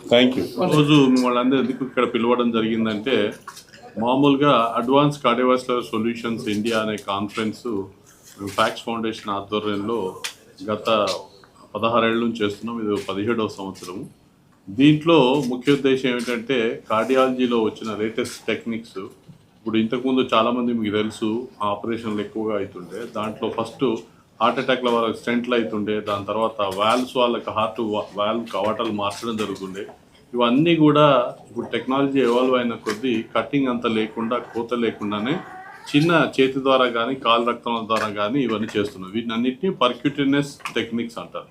Thank you. రోజు మిమ్మల్ని ఎందుకు ఇక్కడ పిలవడం జరిగిందంటే, మామూలుగా అడ్వాన్స్ కార్డియోవాస్కులర్ సొల్యూషన్స్ ఇండియా అనే కాన్ఫరెన్స్ ఫ్యాక్స్ ఫౌండేషన్ ఆధ్వర్యంలో గత 16 ఏళ్ళ నుంచి చేస్తున్నాం. ఇది 17వ సంవత్సరము. దీంట్లో ముఖ్య ఉద్దేశం ఏమిటంటే, కార్డియాలజీలో వచ్చిన లేటెస్ట్ టెక్నిక్స్. ఇప్పుడు ఇంతకుముందు చాలామంది మీకు తెలుసు ఆపరేషన్లు ఎక్కువగా అవుతుండే, దాంట్లో ఫస్ట్ హార్ట్ అటాక్ల వాళ్ళకి స్టెంట్లు అవుతుండే, దాని తర్వాత వాల్వ్స్ వాళ్ళకి హార్ట్ వాల్వ్ కవాటాలు మార్చడం జరుగుతుండే. ఇవన్నీ కూడా ఇప్పుడు టెక్నాలజీ ఎవాల్వ్ అయిన కొద్దీ కటింగ్ అంత లేకుండా, కోత లేకుండానే చిన్న చేతి ద్వారా కానీ కాలు రక్తం ద్వారా కానీ ఇవన్నీ చేస్తున్నాం. వీటన్నిటిని పర్క్యూటేనియస్ టెక్నిక్స్ అంటారు.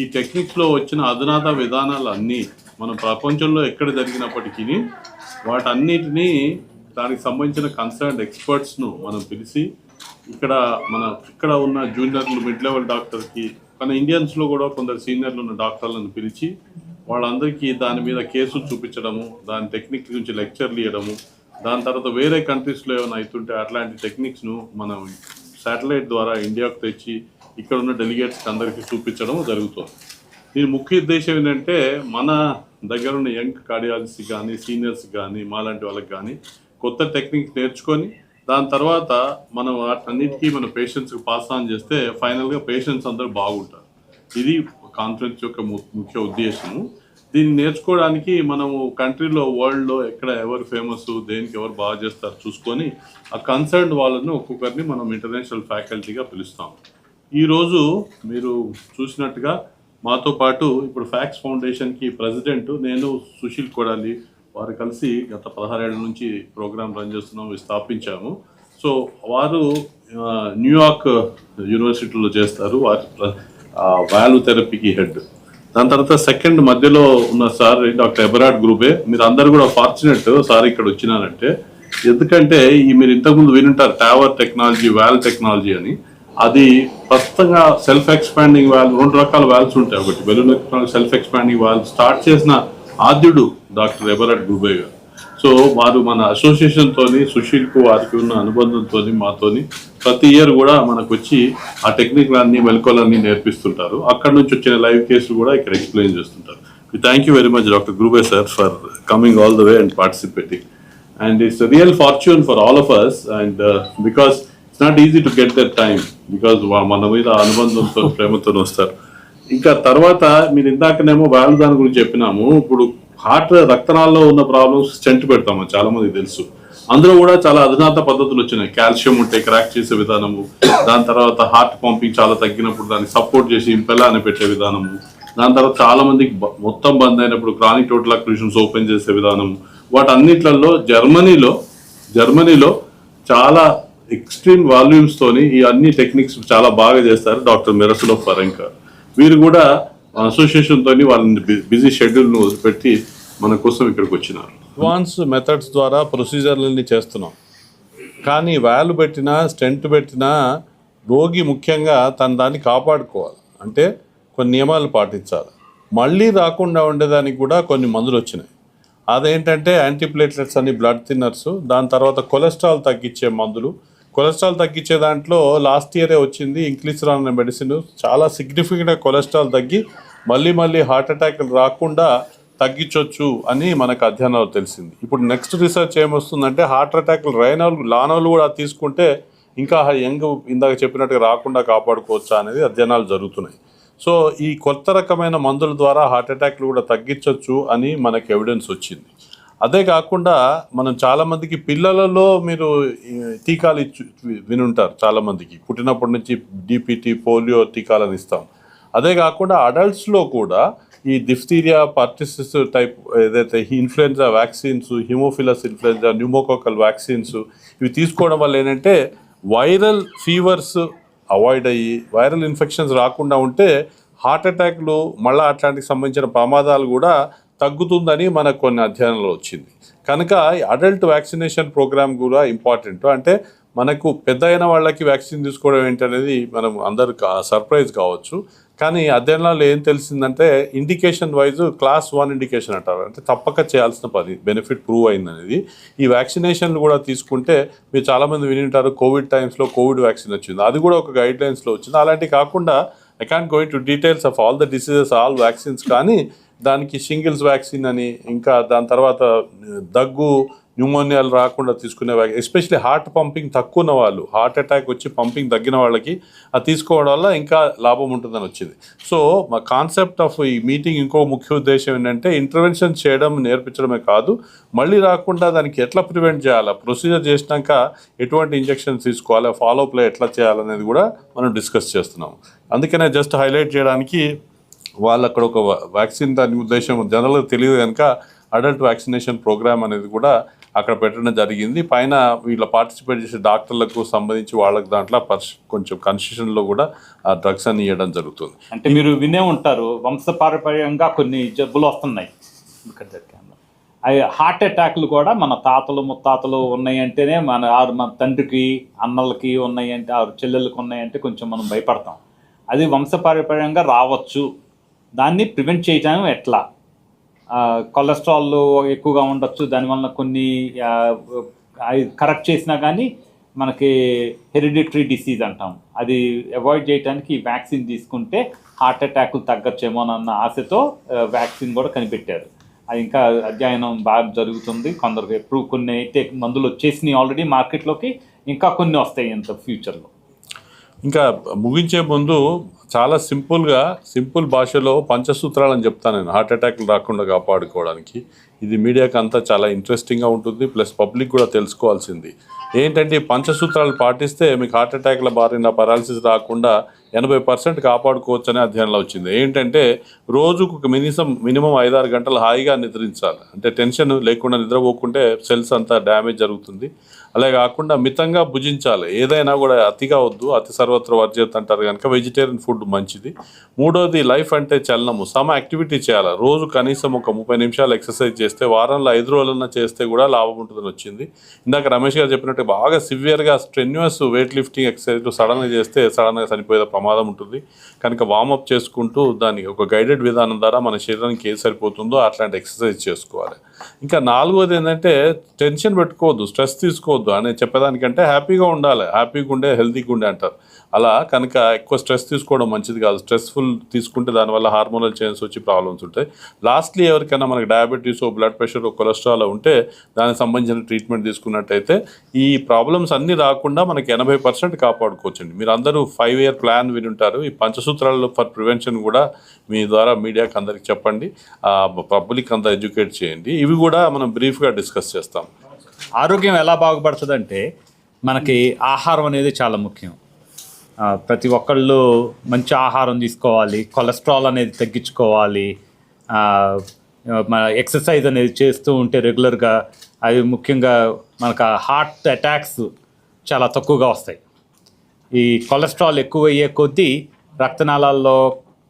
ఈ టెక్నిక్స్లో వచ్చిన అధునాత విధానాలు అన్నీ మన ప్రపంచంలో ఎక్కడ జరిగినప్పటికీ వాటన్నిటినీ దానికి సంబంధించిన కన్సర్న్డ్ ఎక్స్పర్ట్స్ను మనం పిలిచి ఇక్కడ ఉన్న జూనియర్లు, మిడ్ లెవెల్ డాక్టర్కి, మన ఇండియన్స్లో కూడా కొందరు సీనియర్లు ఉన్న డాక్టర్లను పిలిచి వాళ్ళందరికీ దాని మీద కేసులు చూపించడము, దాని టెక్నిక్ గురించి లెక్చర్లు ఇవ్వడము, దాని తర్వాత వేరే కంట్రీస్లో ఏమైనా అవుతుంటే అట్లాంటి టెక్నిక్స్ను మనం శాటిలైట్ ద్వారా ఇండియాకు తెచ్చి ఇక్కడ ఉన్న డెలిగేట్స్కి అందరికీ చూపించడం జరుగుతుంది. దీని ముఖ్య ఉద్దేశం ఏంటంటే, మన దగ్గర ఉన్న యంగ్ కార్డియాలజిస్ట్ కానీ, సీనియర్స్ కానీ, మాలాంటి వాళ్ళకి కానీ కొత్త టెక్నిక్ నేర్చుకొని దాని తర్వాత మనం వాటన్నిటికీ మన పేషెంట్స్కి పాస్ ఆన్ చేస్తే ఫైనల్గా పేషెంట్స్ అందరూ బాగుంటారు. ఇది కాన్ఫరెన్స్ యొక్క ముఖ్య ఉద్దేశము. దీన్ని నేర్చుకోవడానికి మనము కంట్రీలో, వరల్డ్లో ఎక్కడ ఎవరు ఫేమస్, దేనికి ఎవరు బాగా చేస్తారు చూసుకొని ఆ కన్సర్న్ వాళ్ళను ఒక్కొక్కరిని మనం ఇంటర్నేషనల్ ఫ్యాకల్టీగా పిలుస్తాం. ఈరోజు మీరు చూసినట్టుగా మాతో పాటు ఇప్పుడు ఫ్యాక్స్ ఫౌండేషన్కి ప్రెసిడెంట్ నేను, సుశీల్ కొడాలి, వారు కలిసి గత 16 ఏళ్ళ నుంచి ప్రోగ్రామ్ రన్ చేస్తున్నాం, స్థాపించాము. సో వారు న్యూయార్క్ యూనివర్సిటీలో చేస్తారు, వారి వాల్వ్ థెరపీకి హెడ్. దాని తర్వాత సెకండ్ మధ్యలో ఉన్న సార్ డాక్టర్ ఎబరాడ్ గ్రూబే. మీరు అందరు కూడా ఫార్చునేట్ సార్ ఇక్కడ వచ్చినారంటే, ఎందుకంటే మీరు ఇంతకుముందు వినుంటారు టావర్ టెక్నాలజీ, వాల్వ్ టెక్నాలజీ అని. అది ప్రస్తుతంగా సెల్ఫ్ ఎక్స్పాండింగ్ వాల్వ్, 2 రకాల వాల్వ్స్ ఉంటాయి. ఒకటి balloon technology self expanding valve start చేసిన ఆద్యుడు డాక్టర్ ఎబరాడ్ గ్రూబే గారు. సో వారు మన అసోసియేషన్తోని, సుశీల్కు వారికి ఉన్న అనుబంధంతో మాతోని ప్రతి ఇయర్ కూడా మనకు వచ్చి ఆ టెక్నిక్లన్నీ, మెలకువలన్నీ నేర్పిస్తుంటారు. అక్కడ నుంచి వచ్చిన లైవ్ కేసులు కూడా ఇక్కడ ఎక్స్ప్లెయిన్ చేస్తుంటారు. Thank you very much doctor Grube sir for coming all the way and participating. And it's real fortune for all of us. And because it's not easy to get that time, because మన మీద అనుబంధంతో, ప్రేమతో వస్తారు. ఇంకా తర్వాత మీరు ఇందాకనేమో valve దాని గురించి చెప్పినాము. ఇప్పుడు హార్ట్ రక్తనాళంలో ఉన్న ప్రాబ్లమ్స్ స్టెంట్ పెడతాము, చాలా మందికి తెలుసు. అందులో కూడా చాలా అధునాత పద్ధతులు వచ్చినాయి. కాల్షియం ఉంటే క్రాక్ చేసే విధానము, దాని తర్వాత హార్ట్ పంపింగ్ చాలా తగ్గినప్పుడు దాన్ని సపోర్ట్ చేసి ఇంపెల్లా అని పెట్టే విధానము, దాని తర్వాత చాలా మందికి మొత్తం బంద్ అయినప్పుడు క్రానిక్ టోటల్ అక్లూషన్స్ ఓపెన్ చేసే విధానము. వాటన్నిట్లలో జర్మనీలో చాలా ఎక్స్ట్రీమ్ వాల్యూమ్స్ తోని ఈ అన్ని టెక్నిక్స్ చాలా బాగా చేస్తారు డాక్టర్ మిరసులో ఫరెంకర్. వీరు కూడా అసోసియేషన్తో వాళ్ళని బిజీ షెడ్యూల్ను వదిలిపెట్టి మన కోసం ఇక్కడికి వచ్చినారు. అడ్వాన్స్ మెథడ్స్ ద్వారా ప్రొసీజర్లన్నీ చేస్తున్నాం. కానీ వాల్వ్ పెట్టినా, స్టెంట్ పెట్టినా రోగి ముఖ్యంగా దాన్ని కాపాడుకోవాలి. అంటే కొన్ని నియమాలు పాటించాలి. మళ్ళీ రాకుండా ఉండేదానికి కూడా కొన్ని మందులు వచ్చినాయి. అదేంటంటే యాంటీప్లేట్లెట్స్ అని, బ్లడ్ థిన్నర్స్, దాని తర్వాత కొలెస్ట్రాల్ తగ్గించే మందులు. కొలెస్ట్రాల్ తగ్గించే దాంట్లో లాస్ట్ ఇయరే వచ్చింది ఇంక్లిసిరాన్ అనే మెడిసిన్. చాలా సిగ్నిఫికెంట్గా కొలెస్ట్రాల్ తగ్గి మళ్ళీ హార్ట్ అటాక్లు రాకుండా తగ్గించవచ్చు అని మనకు అధ్యయనాలు తెలిసింది. ఇప్పుడు నెక్స్ట్ రీసెర్చ్ ఏమొస్తుందంటే, హార్ట్ అటాక్లు లానోళ్ళు కూడా తీసుకుంటే ఇంకా ఇందాక చెప్పినట్టుగా రాకుండా కాపాడుకోవచ్చా అనేది అధ్యయనాలు జరుగుతున్నాయి. సో ఈ కొత్త రకమైన మందుల ద్వారా హార్ట్ అటాక్లు కూడా తగ్గించవచ్చు అని మనకు ఎవిడెన్స్ వచ్చింది. అదే కాకుండా మనం చాలామందికి పిల్లలలో మీరు టీకాలు వినుంటారు. చాలామందికి పుట్టినప్పటి నుంచి డిపిటీ, పోలియో టీకాలను ఇస్తాం. అదే కాకుండా అడల్ట్స్లో కూడా ఈ డిఫ్తీరియా, పర్టిసిస్ టైప్ ఏదైతే influenza vaccines, Haemophilus influenza, pneumococcal vaccines ఇవి తీసుకోవడం వల్ల ఏంటంటే వైరల్ ఫీవర్స్ అవాయిడ్ అయ్యి వైరల్ ఇన్ఫెక్షన్స్ రాకుండా ఉంటే హార్ట్ అటాక్లు, మళ్ళీ అట్లాంటికి సంబంధించిన ప్రమాదాలు కూడా తగ్గుతుందని మనకు కొన్ని అధ్యయనాలు వచ్చింది. కనుక అడల్ట్ వ్యాక్సినేషన్ ప్రోగ్రామ్ కూడా ఇంపార్టెంట్. అంటే మనకు పెద్ద అయిన వాళ్ళకి వ్యాక్సిన్ తీసుకోవడం ఏంటనేది మనం అందరు సర్ప్రైజ్ కావచ్చు. కానీ అధ్యయనాలు ఏం తెలిసిందంటే, ఇండికేషన్ వైజ్ క్లాస్ 1 ఇండికేషన్ అంటారు. అంటే తప్పక చేయాల్సిన పని, బెనిఫిట్ ప్రూవ్ అయిందనేది. ఈ వ్యాక్సినేషన్లు కూడా తీసుకుంటే, మీరు చాలామంది వినింటారు కోవిడ్ టైమ్స్లో కోవిడ్ వ్యాక్సిన్ వచ్చింది, అది కూడా ఒక గైడ్ లైన్స్లో వచ్చింది. అలాంటివి కాకుండా I can't go into details of all the diseases, all vaccines, కానీ దానికి షింగిల్స్ వ్యాక్సిన్ అని, ఇంకా దాని తర్వాత దగ్గు, న్యూమోనియాలు రాకుండా తీసుకునే ఎస్పెషలీ హార్ట్ పంపింగ్ తక్కువ ఉన్న వాళ్ళు, హార్ట్ అటాక్ వచ్చి పంపింగ్ తగ్గిన వాళ్ళకి అది తీసుకోవడం వల్ల ఇంకా లాభం ఉంటుందని వచ్చింది. సో మా కాన్సెప్ట్ ఆఫ్ ఈ మీటింగ్ ఇంకో ముఖ్య ఉద్దేశం ఏంటంటే ఇంటర్వెన్షన్ చేయడం నేర్పించడమే కాదు, మళ్ళీ రాకుండా దానికి ఎట్లా ప్రివెంట్ చేయాలా, ప్రొసీజర్ చేసినాక ఎటువంటి ఇంజెక్షన్స్ తీసుకోవాలి, ఫాలోఅప్లో ఎట్లా చేయాలనేది కూడా మనం డిస్కస్ చేస్తున్నాం. అందుకనే జస్ట్ హైలైట్ చేయడానికి వాళ్ళు అక్కడ ఒక వ్యాక్సిన్, దాని ఉద్దేశం జనరల్గా తెలియదు కనుక అడల్ట్ వ్యాక్సినేషన్ ప్రోగ్రామ్ అనేది కూడా అక్కడ పెట్టడం జరిగింది. పైన వీళ్ళ పార్టిసిపేట్ చేసే డాక్టర్లకు సంబంధించి వాళ్ళకి దాంట్లో కొంచెం కన్సెషన్లో కూడా ఆ డ్రగ్స్ అని ఇవ్వడం జరుగుతుంది. అంటే మీరు వినే ఉంటారు, వంశపారంపర్యంగా కొన్ని జబ్బులు వస్తున్నాయి. అవి హార్ట్ అటాక్లు కూడా మన తాతలు ముత్తాతలు ఉన్నాయంటేనే మన తండ్రికి అన్నలకి ఉన్నాయంటే, ఆ చెల్లెళ్ళకి ఉన్నాయంటే కొంచెం మనం భయపడతాం. అది వంశపారంపర్యంగా రావచ్చు. దాన్ని ప్రివెంట్ చేయడం ఎట్లా? కొలెస్ట్రాల్ ఎక్కువగా ఉండొచ్చు, దానివల్ల కొన్ని కరెక్ట్ చేసినా కానీ మనకి హెరిడిటరీ డిసీజ్ అంటాం, అది అవాయిడ్ చేయడానికి ఈ వ్యాక్సిన్ తీసుకుంటే హార్ట్ అటాక్లు తగ్గచ్చేమోనన్న ఆశతో వ్యాక్సిన్ కూడా కనిపెట్టారు. అది ఇంకా అధ్యయనం బాగా జరుగుతుంది. కొందరు కొన్ని అయితే మందులు వచ్చేసినాయి ఆల్రెడీ మార్కెట్లోకి, ఇంకా కొన్ని వస్తాయి ఇంత ఫ్యూచర్లో. ఇంకా ముగించే ముందు చాలా సింపుల్ భాషలో పంచసూత్రాలని చెప్తాను నేను, హార్ట్ అటాక్లు రాకుండా కాపాడుకోవడానికి. ఇది మీడియాకి అంతా చాలా ఇంట్రెస్టింగ్గా ఉంటుంది, ప్లస్ పబ్లిక్ కూడా తెలుసుకోవాల్సింది ఏంటంటే, పంచసూత్రాలు పాటిస్తే మీకు హార్ట్ అటాక్ల బారిన పారాలిసిస్ రాకుండా 80% కాపాడుకోవచ్చు అనే అధ్యయనంలో వచ్చింది. ఏంటంటే రోజుకు మినిమం 5-6 గంటలు హాయిగా నిద్రించాలి. అంటే టెన్షన్ లేకుండా నిద్రపోకుంటే సెల్స్ అంతా డ్యామేజ్ జరుగుతుంది. అలాగే కాకుండా మితంగా భుజించాలి, ఏదైనా కూడా అతిగా వద్దు, అతి సర్వత్ర వర్జ్యత అంటారు కనుక వెజిటేరియన్ ఫుడ్ మంచిది. మూడోది లైఫ్ అంటే చలనము, సమ యాక్టివిటీ చేయాలి. రోజు కనీసం ఒక 30 నిమిషాలు ఎక్సర్సైజ్ చేస్తే వారంలో 5 రోజులన్నా చేస్తే కూడా లాభం ఉంటుందని వచ్చింది. ఇందాక రమేష్ గారు చెప్పినట్టు బాగా సివియర్గా స్ట్రెన్యూస్ వెయిట్ లిఫ్టింగ్ ఎక్సర్సైజ్ సడన్గా చేస్తే సడన్గా చనిపోయే ప్రమాదం ఉంటుంది. కనుక వార్మప్ చేసుకుంటూ దానికి ఒక గైడెడ్ విధానం ద్వారా మన శరీరానికి ఏది సరిపోతుందో అట్లాంటి ఎక్సర్సైజ్ చేసుకోవాలి. ఇంకా 4వది ఏంటంటే టెన్షన్ పెట్టుకోవద్దు, స్ట్రెస్ తీసుకోవద్దు అని చెప్పేదానికంటే హ్యాపీగా ఉండాలి, హ్యాపీగా ఉండే హెల్తీగా ఉండే అంటారు. అలా కనుక ఎక్కువ స్ట్రెస్ తీసుకోవడం మంచిది కాదు. స్ట్రెస్ఫుల్ తీసుకుంటే దానివల్ల హార్మోనల్ చేంజెస్ వచ్చి ప్రాబ్లమ్స్ ఉంటాయి. లాస్ట్లీ ఎవరికైనా మనకి డయాబెటీస్, బ్లడ్ ప్రెషర్, కొలెస్ట్రాల్ ఉంటే దానికి సంబంధించిన ట్రీట్మెంట్ తీసుకున్నట్టయితే ఈ ప్రాబ్లమ్స్ అన్నీ రాకుండా మనకి 80% కాపాడుకోవచ్చండి. మీరు అందరూ 5-year ప్లాన్ వినుంటారు. ఈ పంచసూత్రాలు ఫర్ ప్రివెన్షన్ కూడా మీ ద్వారా మీడియాకి అందరికి చెప్పండి, పబ్లిక్ అంతా ఎడ్యుకేట్ చేయండి. ఇవి కూడా మనం బ్రీఫ్గా డిస్కస్ చేస్తాం. ఆరోగ్యం ఎలా బాగుపడుతుందంటే మనకి ఆహారం అనేది చాలా ముఖ్యం. ప్రతి ఒక్కళ్ళు మంచి ఆహారం తీసుకోవాలి, కొలెస్ట్రాల్ అనేది తగ్గించుకోవాలి, మన ఎక్సర్సైజ్ అనేది చేస్తూ ఉంటే రెగ్యులర్గా అవి ముఖ్యంగా మనకు హార్ట్ అటాక్స్ చాలా తక్కువగా వస్తాయి. ఈ కొలెస్ట్రాల్ ఎక్కువ అయ్యే కొద్దీ రక్తనాళాల్లో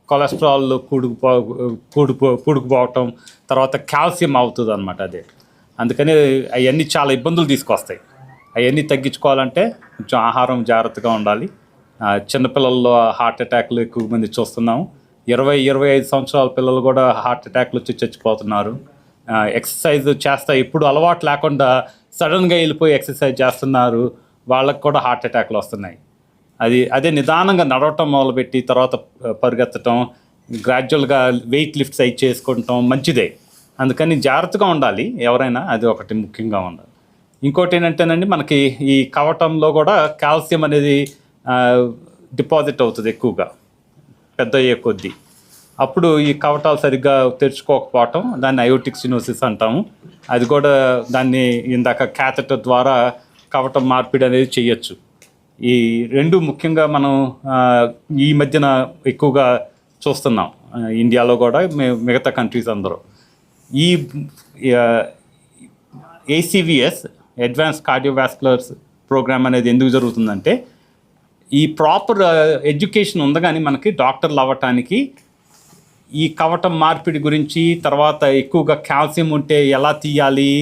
కొలెస్ట్రాల్ కూడుకుపోవటం, తర్వాత కాల్షియం అవుతుంది అన్నమాట. అదే అందుకని అవన్నీ చాలా ఇబ్బందులు తీసుకొస్తాయి. అవన్నీ తగ్గించుకోవాలంటే కొంచెం ఆహారం జాగ్రత్తగా ఉండాలి. చిన్నపిల్లల్లో హార్ట్ అటాక్లు ఎక్కువ మంది చూస్తున్నాము. 20-25 సంవత్సరాల పిల్లలు కూడా హార్ట్ అటాక్లు వచ్చి చచ్చిపోతున్నారు. ఎక్సర్సైజ్ చేస్తా ఎప్పుడు అలవాటు లేకుండా సడన్గా వెళ్ళిపోయి ఎక్సర్సైజ్ చేస్తున్నారు, వాళ్ళకు కూడా హార్ట్ అటాక్లు వస్తున్నాయి. అదే నిదానంగా నడవటం మొదలుపెట్టి తర్వాత పరిగెత్తటం, గ్రాడ్యువల్గా వెయిట్ లిఫ్ట్స్ అయి చేసుకుంటాం మంచిదే. అందుకని జాగ్రత్తగా ఉండాలి ఎవరైనా, అది ఒకటి ముఖ్యంగా ఉండాలి. ఇంకోటి ఏంటంటేనండి, మనకి ఈ కవటంలో కూడా కాల్షియం అనేది డిపాజిట్ అవుతుంది ఎక్కువగా పెద్ద అయ్యే కొద్దీ. అప్పుడు ఈ కవటాలు సరిగ్గా తెరుచుకోకపోవటం, దాన్ని అయోటిక్ స్టెనోసిస్ అంటాము. అది కూడా దాన్ని ఇందాక క్యాథెటర్ ద్వారా కవటం మార్పిడి అనేది చేయొచ్చు. ఈ రెండు ముఖ్యంగా మనం ఈ మధ్యన ఎక్కువగా చూస్తున్నాం ఇండియాలో కూడా, మిగతా కంట్రీస్ అందరూ. ఈ ACVS అడ్వాన్స్ కార్డియోవాస్కులర్ ప్రోగ్రామ్ అనేది ఎందుకు జరుగుతుందంటే, ఈ ప్రాపర్ ఎడ్యుకేషన్ ఉంది కానీ మనకి డాక్టర్లు అవ్వటానికి ఈ కవటం మార్పిడి గురించి, తర్వాత ఎక్కువగా కాల్షియం ఉంటే ఎలా తీయాలి,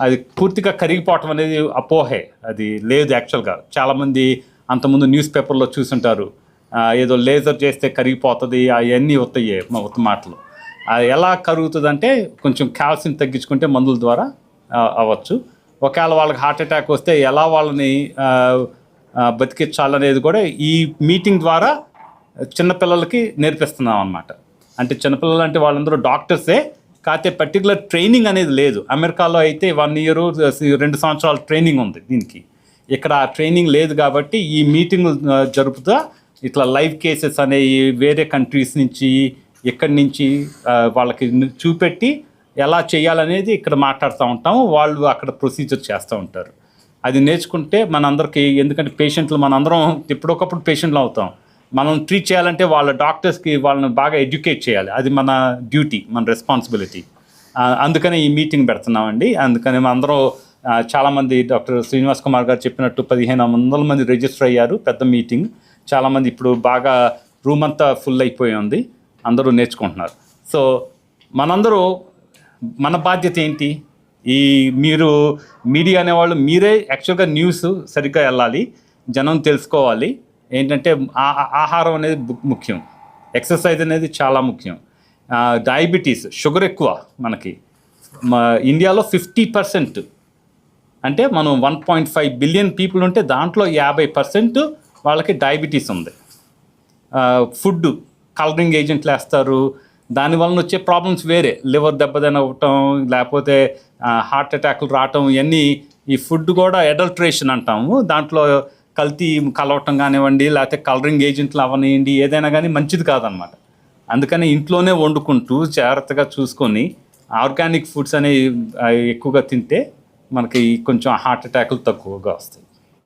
అది పూర్తిగా కరిగిపోవటం అనేది అపోహే, అది లేదు యాక్చువల్గా. చాలామంది అంతకుముందు న్యూస్ పేపర్లో చూసుంటారు, ఏదో లేజర్ చేస్తే కరిగిపోతుంది, అవన్నీ వస్తాయి మాటలు. అది ఎలా కరుగుతుందంటే కొంచెం కాల్షియం తగ్గించుకుంటే మందుల ద్వారా అవ్వచ్చు. ఒకవేళ వాళ్ళకి హార్ట్ అటాక్ వస్తే ఎలా వాళ్ళని బతికించాలనేది కూడా ఈ మీటింగ్ ద్వారా చిన్నపిల్లలకి నేర్పిస్తున్నాం అనమాట. అంటే చిన్నపిల్లలు అంటే వాళ్ళందరూ డాక్టర్సే, కాకపోతే పర్టికులర్ ట్రైనింగ్ అనేది లేదు. అమెరికాలో అయితే 1 year 2 సంవత్సరాల ట్రైనింగ్ ఉంది దీనికి. ఇక్కడ ఆ ట్రైనింగ్ లేదు కాబట్టి ఈ మీటింగ్ జరుపుతా ఇట్లా లైవ్ కేసెస్ అనేవి వేరే కంట్రీస్ నుంచి ఇక్కడి నుంచి వాళ్ళకి చూపెట్టి ఎలా చేయాలనేది ఇక్కడ మాట్లాడుతూ ఉంటాము. వాళ్ళు అక్కడ ప్రొసీజర్ చేస్తూ ఉంటారు. అది నేర్చుకుంటే మనందరికీ, ఎందుకంటే పేషెంట్లు మనందరం ఎప్పుడొకప్పుడు పేషెంట్లు అవుతాం. మనం ట్రీట్ చేయాలంటే వాళ్ళ డాక్టర్స్కి వాళ్ళని బాగా ఎడ్యుకేట్ చేయాలి. అది మన డ్యూటీ, మన రెస్పాన్సిబిలిటీ. అందుకని ఈ మీటింగ్ పెడుతున్నామండి. అందుకని అందరూ చాలామంది డాక్టర్ శ్రీనివాస్ కుమార్ గారు చెప్పినట్టు 1500 మంది రిజిస్టర్ అయ్యారు. పెద్ద మీటింగ్. చాలామంది ఇప్పుడు బాగా రూమ్ అంతా ఫుల్ అయిపోయి ఉంది. అందరూ నేర్చుకుంటున్నారు. సో మనందరూ మన బాధ్యత ఏంటి? మీరు మీడియా అనేవాళ్ళు మీరే యాక్చువల్గా న్యూస్ సరిగ్గా వెళ్ళాలి, జనం తెలుసుకోవాలి. ఏంటంటే ఆహారం అనేది ముఖ్యం, ఎక్సర్సైజ్ అనేది చాలా ముఖ్యం. డయాబెటీస్, షుగర్ ఎక్కువ మనకి. ఇండియాలో 50%, అంటే మనం 1.5 బిలియన్ పీపుల్ ఉంటే దాంట్లో 50% వాళ్ళకి డయాబెటీస్ ఉంది. ఫుడ్ కలరింగ్ ఏజెంట్లు వేస్తారు, దానివల్ల వచ్చే ప్రాబ్లమ్స్ వేరే. లివర్ దెబ్బతినవటం, లేకపోతే హార్ట్ అటాక్లు రావటం, ఇవన్నీ ఈ ఫుడ్ కూడా అడల్ట్రేషన్ అంటాము. దాంట్లో కల్తీ కలవటం కానివ్వండి, లేకపోతే కలరింగ్ ఏజెంట్లు అవనివ్వండి, ఏదైనా కానీ మంచిది కాదనమాట. అందుకని ఇంట్లోనే వండుకుంటూ జాగ్రత్తగా చూసుకొని ఆర్గానిక్ ఫుడ్స్ అనేవి ఎక్కువగా తింటే మనకి కొంచెం హార్ట్ అటాక్లు తక్కువగా వస్తాయి.